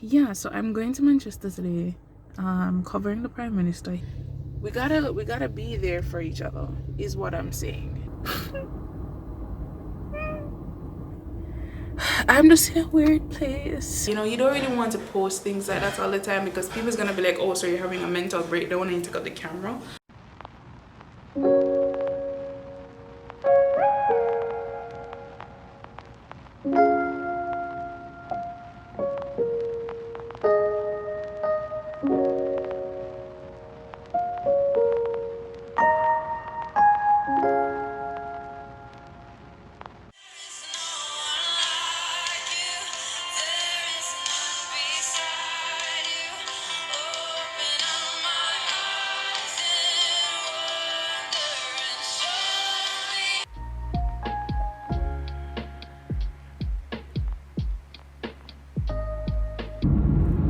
Yeah, so I'm going to Manchester today, covering the Prime Minister. We gotta be there for each other, is what I'm saying. I'm just in a weird place. You know, you don't really want to post things like that all the time because people's gonna be like, oh, so you're having a mental breakdown and you take out the camera.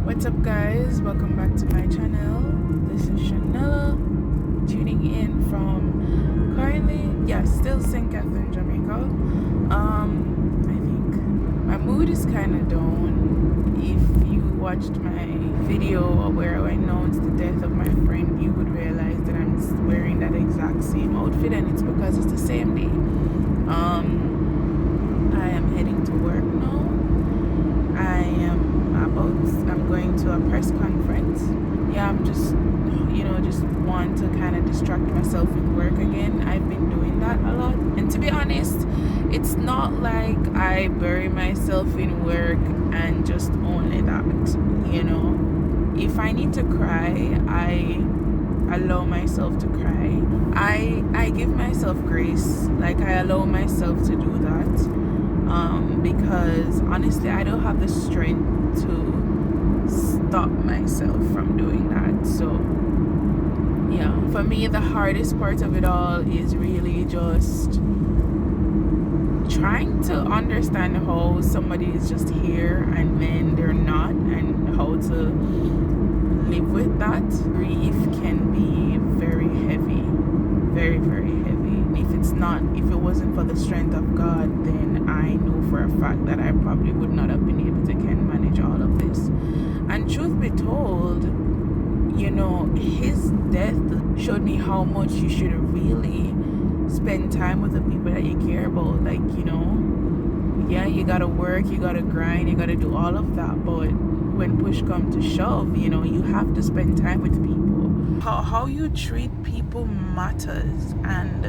What's up, guys? Welcome back to my channel. This is Chanella, tuning in from currently, still St. Catherine, Jamaica. I think my mood is kind of down. If you watched my video where I announced the death of my friend, you would realize that I'm wearing that exact same outfit, and it's because it's the same day. I am heading to work now. I'm going to a press conference. I'm just want to kind of distract myself with work again. I've been doing that a lot, and to be honest, it's not like I bury myself in work and just only that. If I need to cry, I allow myself to cry. I give myself grace, like I allow myself to do that. Because honestly, I don't have the strength to stop myself from doing that. So for me, the hardest part of it all is really just trying to understand how somebody is just here and then they're not, and how to live with that. Grief can be very heavy, very, very heavy. If it wasn't for the strength of God, then I know for a fact that I probably would not have been able to manage all of this. And truth be told, his death showed me how much you should really spend time with the people that you care about. Like, you gotta work, you gotta grind, you gotta do all of that, but when push comes to shove, you have to spend time with people. How you treat people matters, and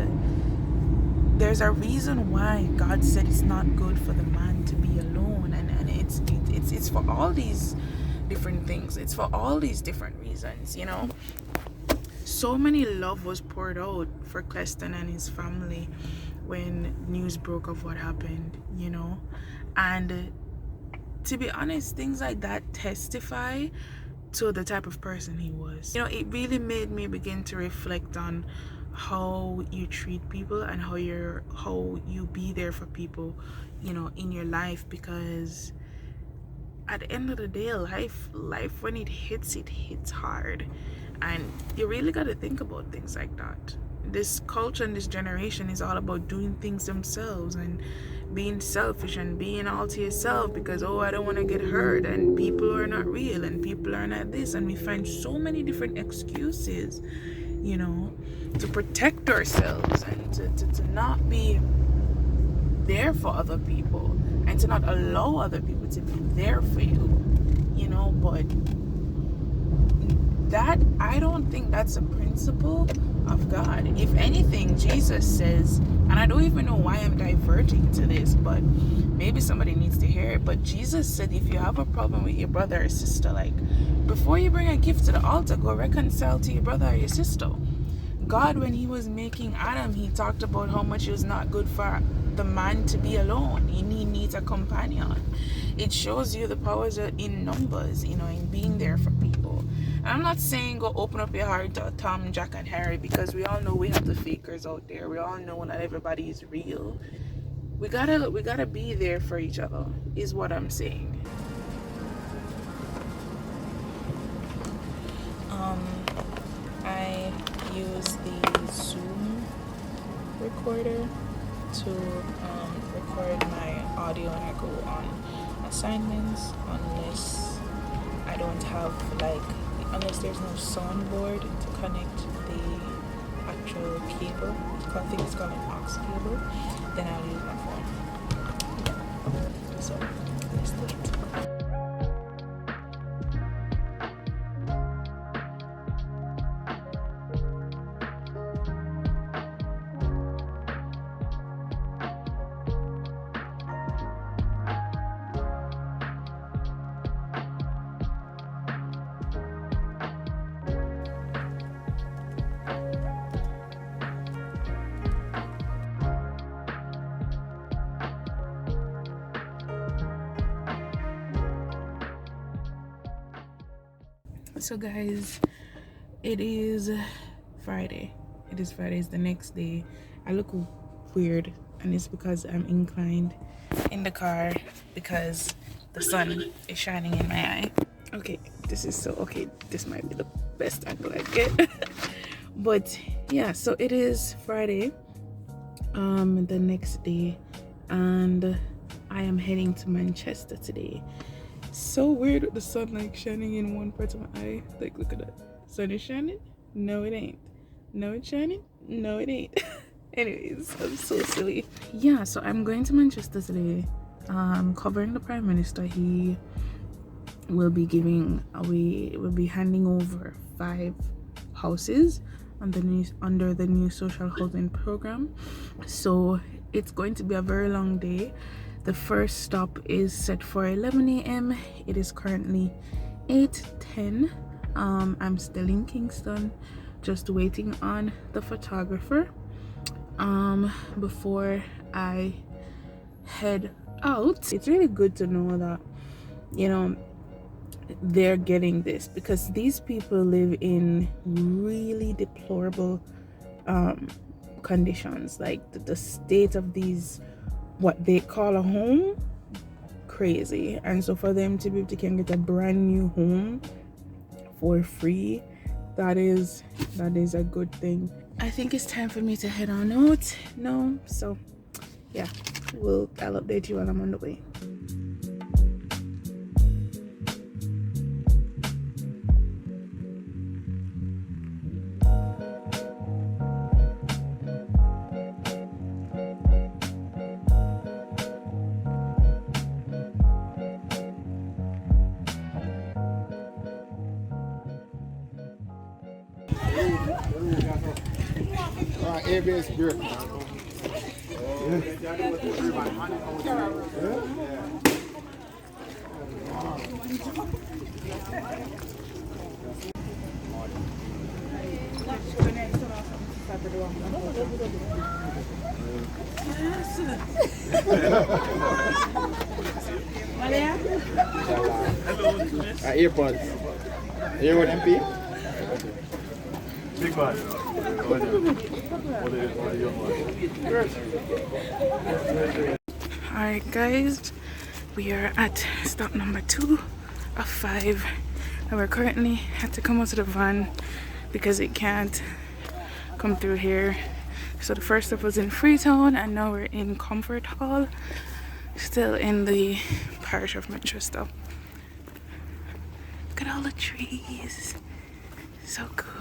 there's a reason why God said it's not good for the man to be alone, and it's for all these different things. It's for all these different reasons. So many love was poured out for Cleston and his family when news broke of what happened, and to be honest, things like that testify to the type of person he was. It really made me begin to reflect on how you treat people and how you be there for people, in your life, because at the end of the day, life when it hits hard, and you really got to think about things like that. This culture and this generation is all about doing things themselves and being selfish and being all to yourself because, I don't want to get hurt, and people are not real, and people are not this, and we find so many different excuses, to protect ourselves and to not be there for other people and to not allow other people to be there for you, but that, I don't think that's a principle of God. If anything, Jesus says, and I don't even know why I'm diverting to this, but maybe somebody needs to hear it, but Jesus said, if you have a problem with your brother or sister, like, before you bring a gift to the altar, go reconcile to your brother or your sister. God, when he was making Adam, he talked about how much it was not good for the man to be alone. He needs a companion. It shows you the powers are in numbers, in being there for people. And I'm not saying go open up your heart to Tom, Jack, and Harry, because we all know we have the fakers out there. We all know not everybody is real. We gotta be there for each other, is what I'm saying. I use the Zoom recorder to record my audio when I go on assignments, unless don't have like, unless there's no soundboard to connect the actual cable, I think it's called an aux cable, then I'll use my phone. Yeah. So let's do it. So guys, it is Friday. It's the next day. I look weird, and it's because I'm inclined in the car because the sun is shining in my eye. Okay, this might be the best angle I get. But yeah, so it is Friday, the next day, and I am heading to Manchester today. So weird with the sun like shining in one part of my eye. Like, look at that. Sun is shining? No, it ain't. No, it's shining? No, it ain't. Anyways, I'm so silly. Yeah, so I'm going to Manchester today. Covering the Prime Minister. He will be handing over 5 houses under the new social housing program. So it's going to be a very long day. The first stop is set for 11 a.m. It is currently 8:10. I'm still in Kingston, just waiting on the photographer before I head out. It's really good to know that, you know, they're getting this, because these people live in really deplorable conditions. Like the state of these, what they call a home, crazy. And so for them to be able to can get a brand new home for free, that is a good thing. I think it's time for me to head on out now. So yeah, I'll update you while I'm on the way. ABS break. Earpods. Here with MP? Big man. Alright guys, we are at stop number 2 of 5, and we're currently had to come out to the van because it can't come through here. So the first stop was in Freetown, and now we're in Comfort Hall, still in the parish of Manchester. Look at all the trees, so cool.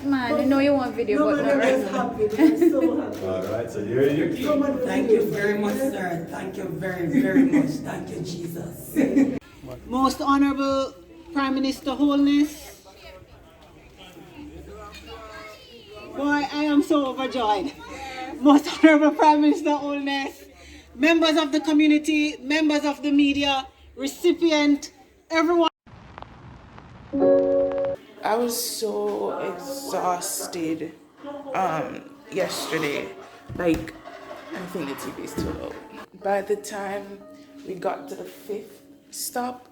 Man, I know you want video, but not right now. Alright, so you're Thank you very much, sir. Thank you very, very much. Thank you, Jesus. Most Honorable Prime Minister Holness. Boy, I am so overjoyed. Most Honorable Prime Minister Holness, members of the community, members of the media, recipient, everyone. I was so exhausted yesterday. Like, I think the TV is too low. By the time we got to the 5th stop,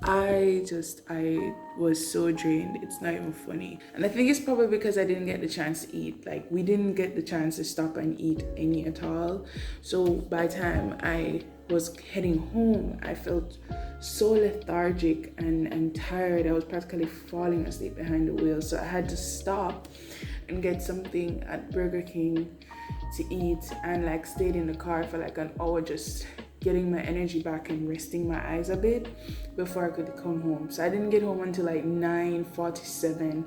I was so drained. It's not even funny. And I think it's probably because I didn't get the chance to eat. Like, we didn't get the chance to stop and eat any at all. So by the time I was heading home, I felt so lethargic and tired. I was practically falling asleep behind the wheel. So I had to stop and get something at Burger King to eat, and like stayed in the car for like an hour, just getting my energy back and resting my eyes a bit before I could come home. So I didn't get home until like 9:47.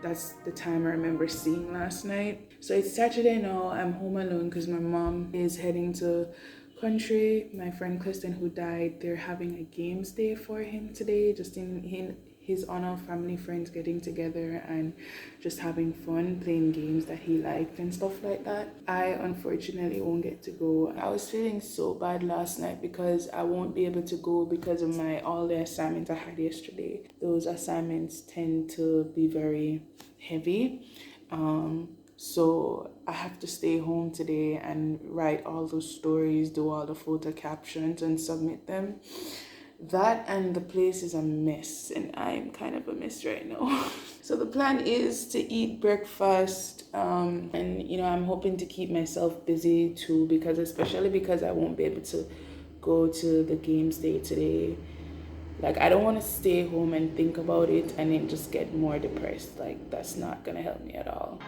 That's the time I remember seeing last night. So it's Saturday now. I'm home alone because my mom is heading to country. My friend Kristen, who died, they're having a games day for him today, just in his honor, family, friends getting together and just having fun, playing games that he liked and stuff like that. I unfortunately won't get to go. I was feeling so bad last night because I won't be able to go because of all the assignments I had yesterday. Those assignments tend to be very heavy. So I have to stay home today and write all those stories, do all the photo captions and submit them. That and the place is a mess, and I'm kind of a mess right now. So the plan is to eat breakfast, and I'm hoping to keep myself busy too, especially because I won't be able to go to the games day today. Like, I don't want to stay home and think about it and then just get more depressed. Like, that's not gonna help me at all.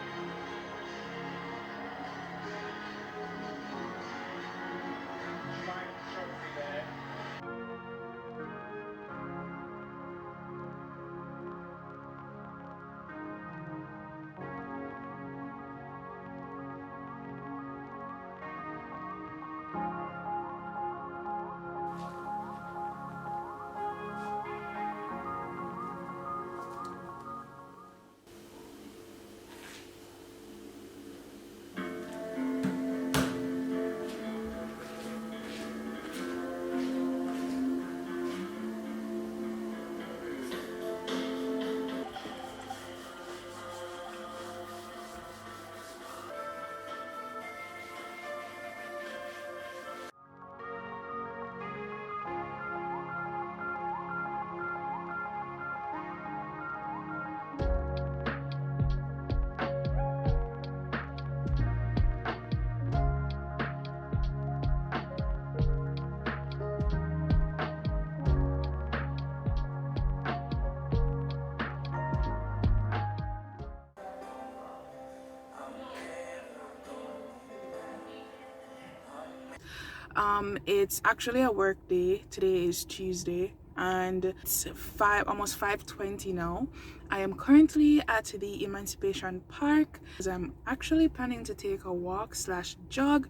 It's actually a work day. Today is Tuesday and it's almost 5:20 now. I am currently at the Emancipation Park because I'm actually planning to take a walk / jog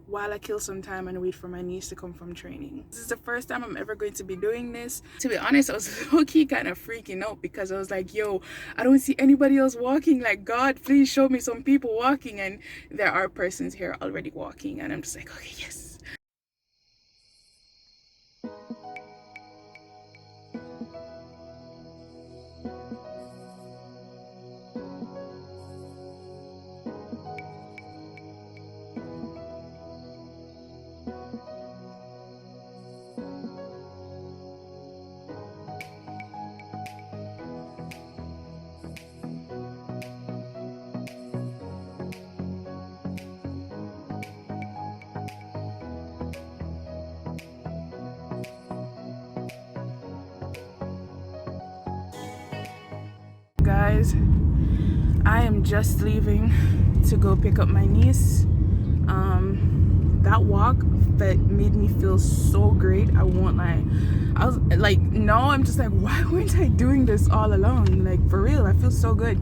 while I kill some time and wait for my niece to come from training. This is the first time I'm ever going to be doing this. To be honest, I was low-key kind of freaking out because I was like, yo, I don't see anybody else walking. Like, God, please show me some people walking. And there are persons here already walking, and I'm just like, okay, yes. Guys, I am just leaving to go pick up my niece. That walk that made me feel so great, I won't lie. I was like, now I'm just like, why weren't I doing this all along? Like, for real, I feel so good.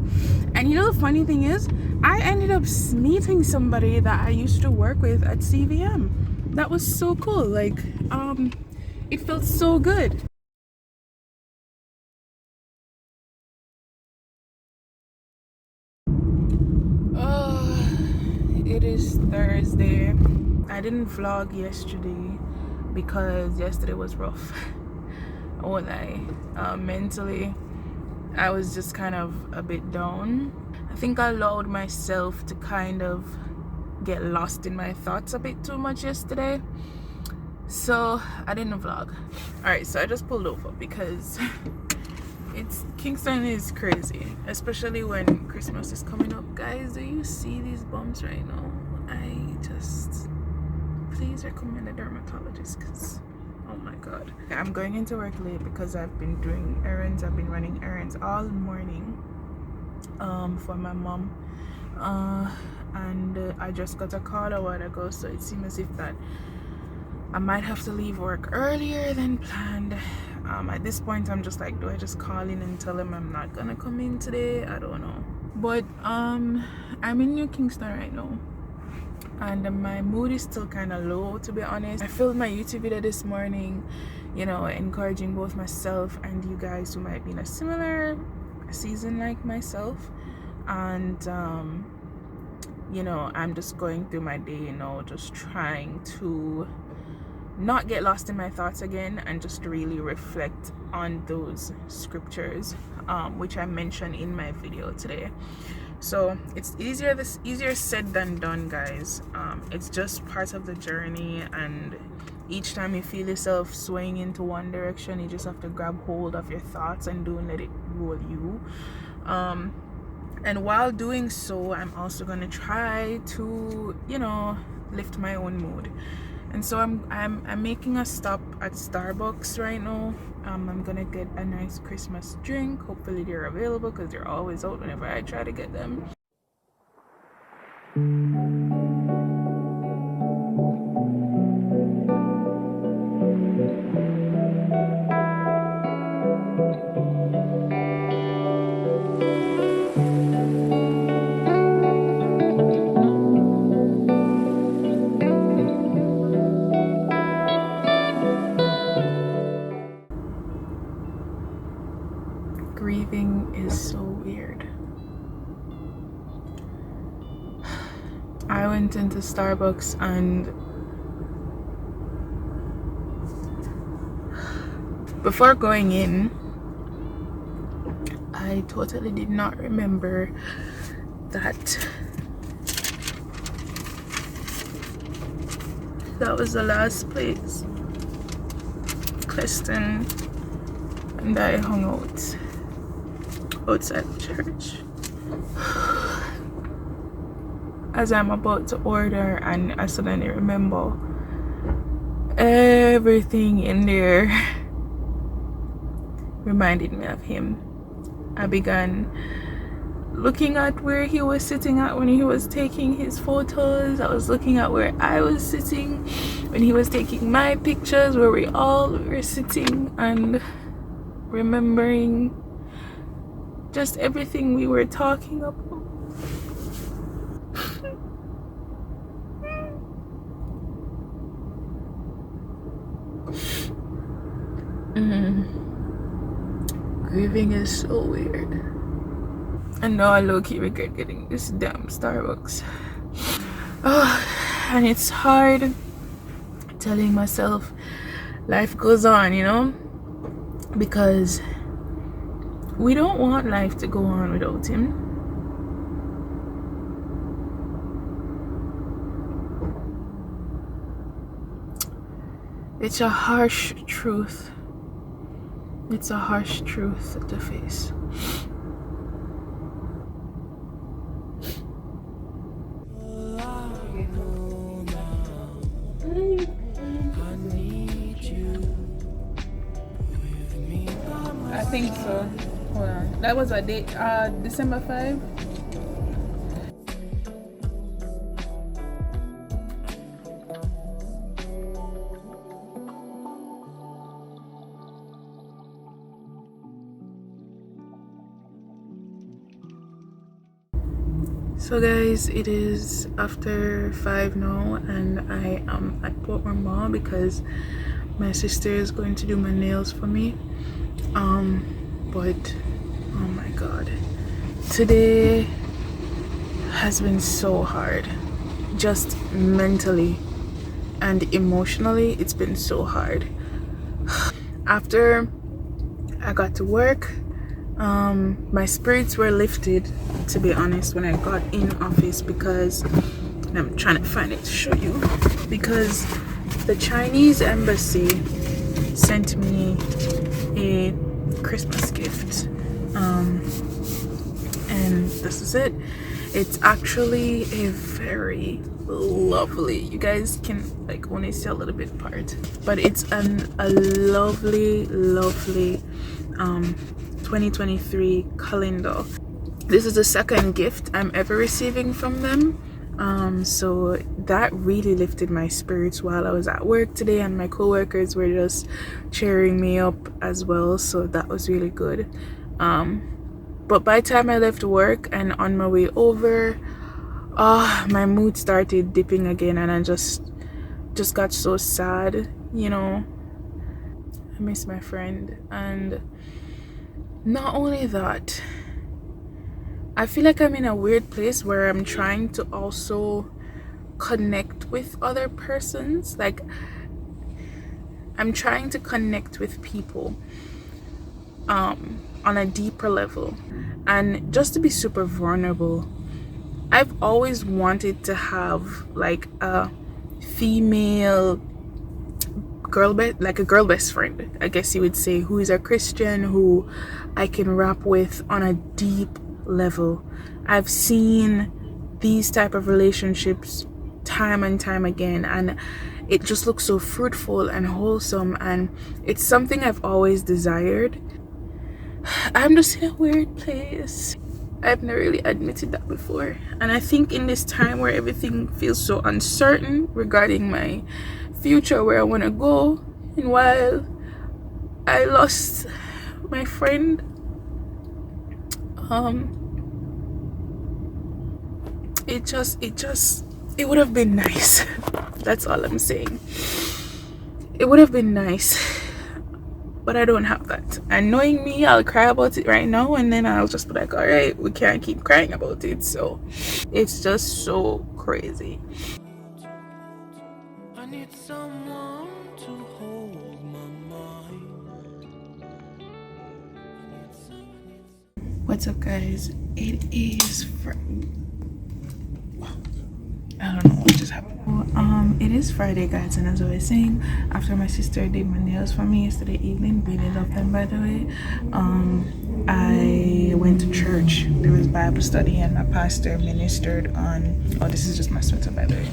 And you know the funny thing is, I ended up meeting somebody that I used to work with at CVM. That was so cool. Like, it felt so good. It is Thursday. I didn't vlog yesterday because yesterday was rough. I won't lie. Mentally, I was just kind of a bit down. I think I allowed myself to kind of get lost in my thoughts a bit too much yesterday. So I didn't vlog. Alright, so I just pulled over because Kingston is crazy, especially when Christmas is coming up. Guys, do you see these bumps right now? Please recommend a dermatologist, because oh my god. I'm going into work late because I've been doing errands. I've been running errands all morning for my mom, and I just got a call a while ago, so it seems as if that I might have to leave work earlier than planned. At this point I'm just like, do I just call in and tell him I'm not gonna come in today? I don't know. But I'm in New Kingston right now, and my mood is still kind of low, to be honest. I filmed my YouTube video this morning, you know, encouraging both myself and you guys who might be in a similar season like myself. And you know, I'm just going through my day, you know, just trying to not get lost in my thoughts again and just really reflect on those scriptures, which I mentioned in my video today. So it's easier said than done, guys. It's just part of the journey, and each time you feel yourself swaying into one direction, you just have to grab hold of your thoughts and don't let it rule you. And while doing so, I'm also gonna try to, you know, lift my own mood. And so I'm making a stop at Starbucks right now. I'm gonna get a nice Christmas drink. Hopefully they're available, because they're always out whenever I try to get them. Grieving is so weird. I went into Starbucks, and before going in, I totally did not remember that was the last place Clifton and I hung out outside the church. As I'm about to order, and I suddenly remember everything in there reminded me of him. I began looking at where he was sitting at when he was taking his photos. I was looking at where I was sitting when he was taking my pictures, where we all were sitting, and remembering just everything we were talking about. Grieving is so weird. And now I low-key regret getting this damn Starbucks. Oh, and it's hard telling myself life goes on, you know, because we don't want life to go on without him. It's a harsh truth. It's a harsh truth to face. I think so. Hold on. That was a date, December 5. So guys, it is after 5 now, and I am at Portmore Mall because my sister is going to do my nails for me. But oh my god, today has been so hard, just mentally and emotionally. It's been so hard. After I got to work, my spirits were lifted, to be honest, when I got in office, because I'm trying to find it to show you, because The Chinese embassy sent me a Christmas gift, and this is it. It's actually a very lovely, you guys can like only see a little bit part, but it's a lovely 2023 calendar. This is the second gift I'm ever receiving from them. So that really lifted my spirits while I was at work today, and my co-workers were just cheering me up as well, so that was really good. But by the time I left work and on my way over, my mood started dipping again, and I just got so sad, you know. I miss my friend. And not only that, I feel like I'm in a weird place where I'm trying to also connect with other persons. Like, I'm trying to connect with people on a deeper level, and just to be super vulnerable. I've always wanted to have like a female girl best friend, I guess you would say, who is a Christian, who I can rap with on a deep level. I've seen these type of relationships time and time again, and it just looks so fruitful and wholesome, and it's something I've always desired. I'm just in a weird place. I've never really admitted that before, and I think in this time where everything feels so uncertain regarding my future, where I want to go, and while I lost my friend, it would have been nice. That's all I'm saying. It would have been nice, but I don't have that. And knowing me, I'll cry about it right now, and then I'll just be like, all right, we can't keep crying about it. So it's just so crazy. I need someone to hold my mind. What's up, guys? It is I don't know what just happened. It is Friday, guys, and as I was saying, after my sister did my nails for me yesterday evening, really love them, by the way, I went to church. There was Bible study, and my pastor ministered on, oh, this is just my sweater, by the way.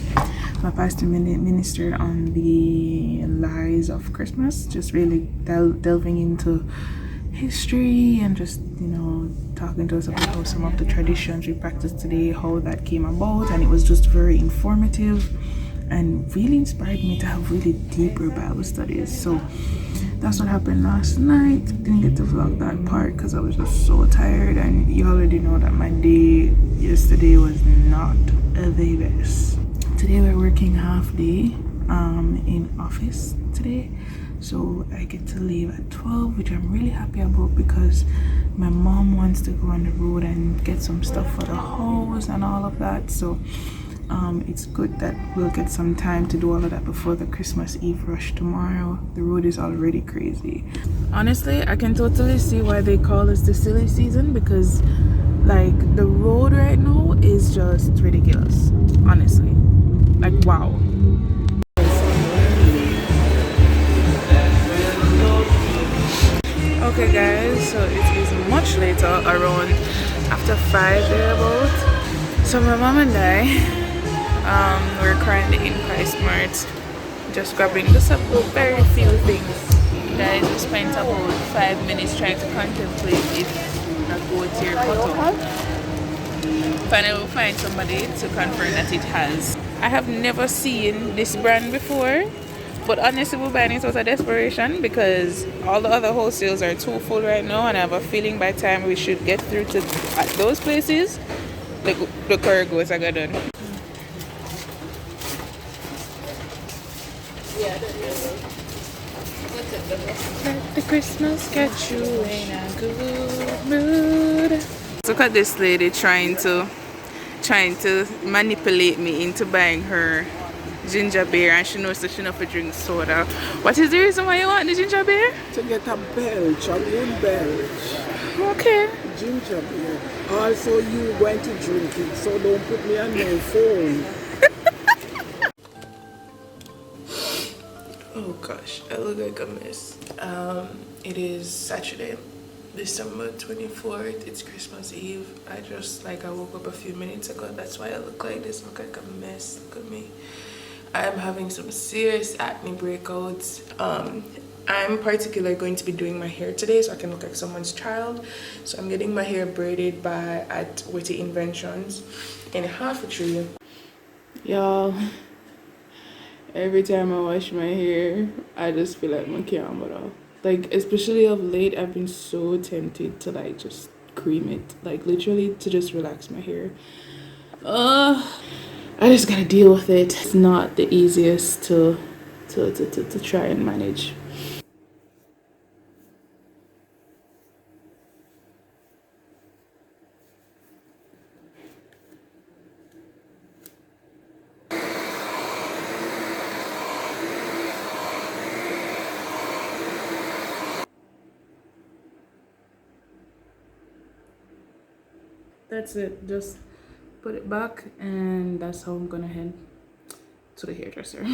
My pastor ministered on the lies of Christmas, just really delving into history and just, you know, talking to us about some of the traditions we practice today, how that came about, and it was just very informative and really inspired me to have really deeper Bible studies. So that's what happened last night. Didn't get to vlog that part because I was just so tired, and you already know that my day yesterday was not the best. Today we're working half day in office today, so I get to leave at 12, which I'm really happy about because my mom wants to go on the road and get some stuff for the house and all of that. So it's good that we'll get some time to do all of that before the Christmas Eve rush tomorrow. The road is already crazy. Honestly, I can totally see why they call this the silly season, because like the road right now is just ridiculous, honestly. Like, wow. Okay guys, so it is much later, around after 5 thereabout. So my mom and I we're currently in PriceSmart, just grabbing just a very few things. Guys, we spent about 5 minutes trying to contemplate if a goat here cut up. Finally we'll find somebody to confirm that it has. I have never seen this brand before, but honestly we're buying it out of desperation because all the other wholesales are too full right now, and I have a feeling by the time we should get through to at those places, the curry goats are good done. Let the Christmas get you in a good mood. Look at this lady trying to manipulate me into buying her ginger beer, and she knows that she not to drink soda. What is the reason why you want the ginger beer? To get a belch, a good belch. Okay. Ginger beer. Also, you going to drink it, so don't put me on your phone. Oh gosh, I look like a mess. It is Saturday, December 24th. It's Christmas Eve. I woke up a few minutes ago. That's why I look like this. Look like a mess. Look at me. I'm having some serious acne breakouts. I'm particularly going to be doing my hair today so I can look like someone's child. So I'm getting my hair braided at Witty Inventions in Half-a-Tree. Y'all, every time I wash my hair, I just feel like my camera. Like, especially of late, I've been so tempted to like just cream it. Like literally to just relax my hair. I just gotta deal with it. It's not the easiest to try and manage. That's it. Just put it back, and that's how I'm gonna head to the hairdresser.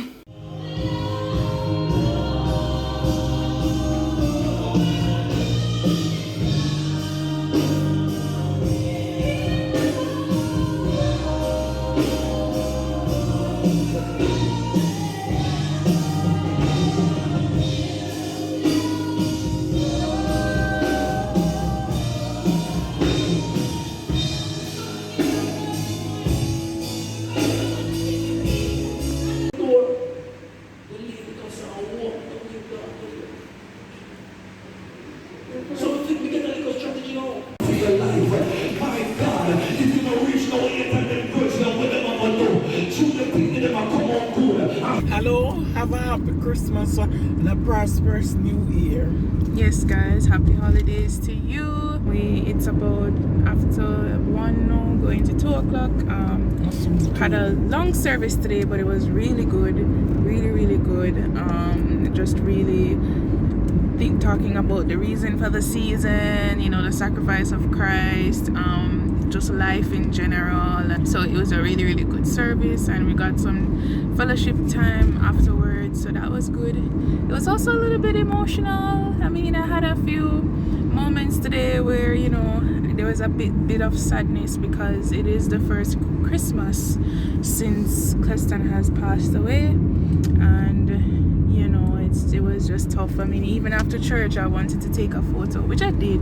Hello, have a happy Christmas and a prosperous new year. Yes guys, happy holidays to you. It's about after 1 now, going to 2 o'clock. Had a long service today, but it was really good, really good. Just really talking about the reason for the season, you know, the sacrifice of Christ, just life in general. So it was a really good service, and we got some fellowship time afterwards, so that was good. It was also a little bit emotional. I mean, I had a few moments today where, you know, there was a bit of sadness because it is the first Christmas since Cleston has passed away, and you know, it was just tough. I mean, even after church I wanted to take a photo, which I did,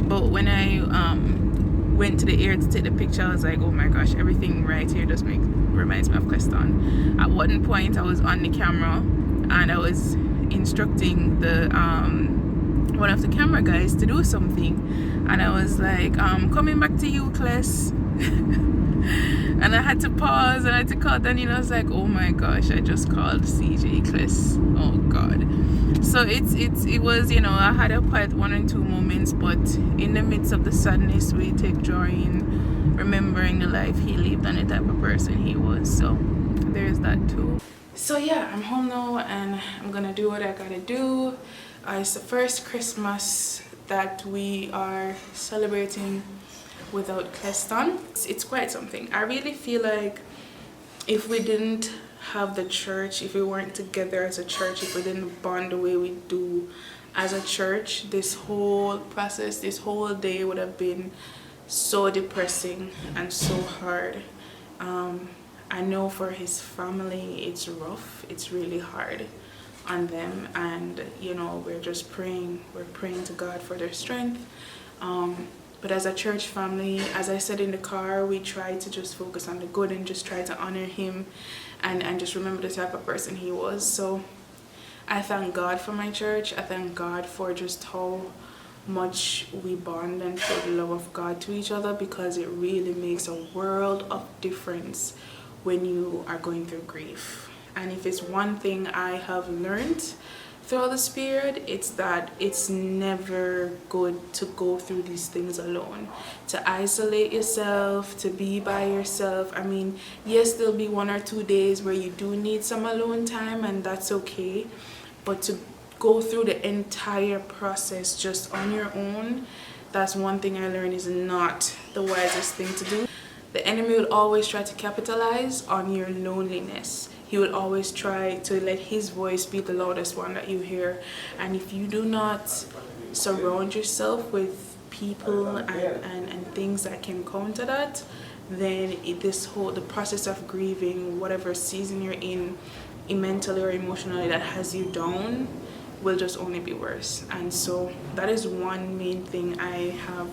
but when I went to the air to take the picture, I was like, oh my gosh, everything right here just reminds me of Cleston. At one point I was on the camera and I was instructing the one of the camera guys to do something, and I was like, coming back to you, Cles. And I had to pause and I had to call Daniel. I was like, oh my gosh, I just called CJ Cles. Oh god. So it was, you know, I had a quite 1 or 2 moments, but in the midst of the sadness we take joy in remembering the life he lived and the type of person he was. So there's that too. So yeah, I'm home now and I'm gonna do what I gotta do. It's the first Christmas that we are celebrating without Cleston. It's quite something. I really feel like if we didn't have the church, if we weren't together as a church, if we didn't bond the way we do as a church, this whole process, this whole day would have been so depressing and so hard. I know for his family it's rough, it's really hard on them, and you know, we're praying to God for their strength. But as a church family, as I said in the car, we try to just focus on the good and just try to honor him and just remember the type of person he was. So I thank God for my church. I thank God for just how much we bond and show the love of God to each other, because it really makes a world of difference when you are going through grief. And if it's one thing I have learned throughout this period, it's that it's never good to go through these things alone, to isolate yourself, to be by yourself. I mean, yes, there'll be 1 or 2 days where you do need some alone time, and that's okay, but to go through the entire process just on your own, that's one thing I learned is not the wisest thing to do. The enemy will always try to capitalize on your loneliness. he will always try to let his voice be the loudest one that you hear. And if you do not surround yourself with people and things that can counter that, then the process of grieving, whatever season you're in, mentally or emotionally, that has you down, will just only be worse. And so that is one main thing I have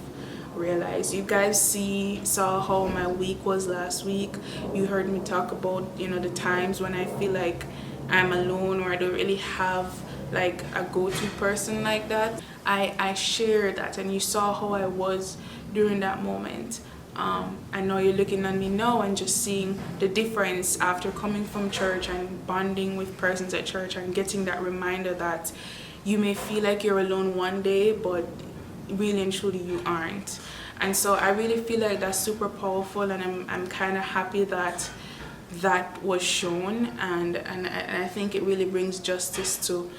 realized. You guys saw how my week was last week. You heard me talk about, you know, the times when I feel like I'm alone or I don't really have like a go-to person like that. I shared that, and you saw how I was during that moment. I know you're looking at me now and just seeing the difference after coming from church and bonding with persons at church and getting that reminder that you may feel like you're alone one day, but really and truly you aren't. And so I really feel like that's super powerful, and I'm kind of happy that that was shown, and I think it really brings justice to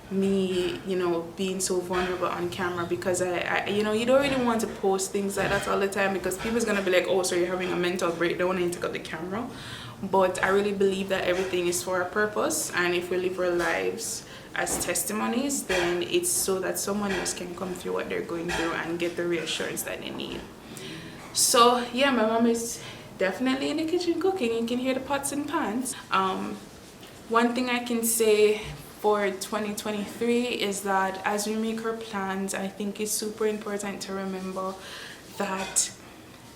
me, you know, being so vulnerable on camera, because I you know, you don't really want to post things like that all the time, because people's gonna be like, oh, so you're having a mental breakdown and you take out the camera. But I really believe that everything is for a purpose, and if we live our lives as testimonies, then it's so that someone else can come through what they're going through and get the reassurance that they need. So yeah, my mom is definitely in the kitchen cooking. You can hear the pots and pans. One thing I can say for 2023 is that as we make our plans, I think it's super important to remember that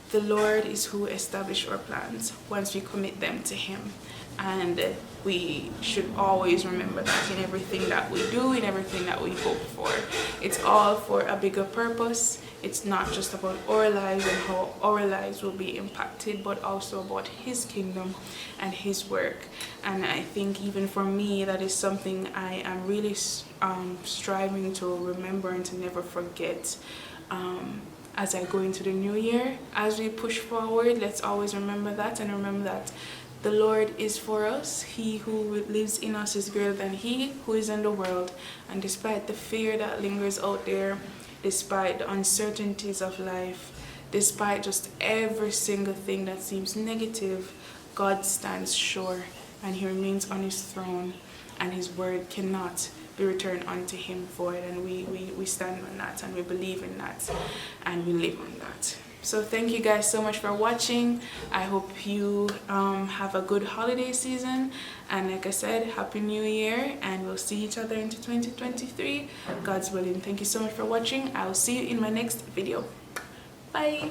the Lord is who established our plans once we commit them to Him. And we should always remember that in everything that we do, in everything that we hope for. It's all for a bigger purpose. It's not just about our lives and how our lives will be impacted, but also about His kingdom and His work. And I think even for me, that is something I am really striving to remember and to never forget. As I go into the new year, as we push forward, let's always remember that, and remember that the Lord is for us. He who lives in us is greater than he who is in the world. And despite the fear that lingers out there, despite the uncertainties of life, despite just every single thing that seems negative, God stands sure, and He remains on His throne, and His word cannot be returned unto Him void. And we stand on that, and we believe in that, and we live on that. So thank you guys so much for watching. I hope you have a good holiday season, and like I said, Happy New Year, and we'll see each other into 2023, God's willing. Thank you so much for watching. I will see you in my next video. Bye.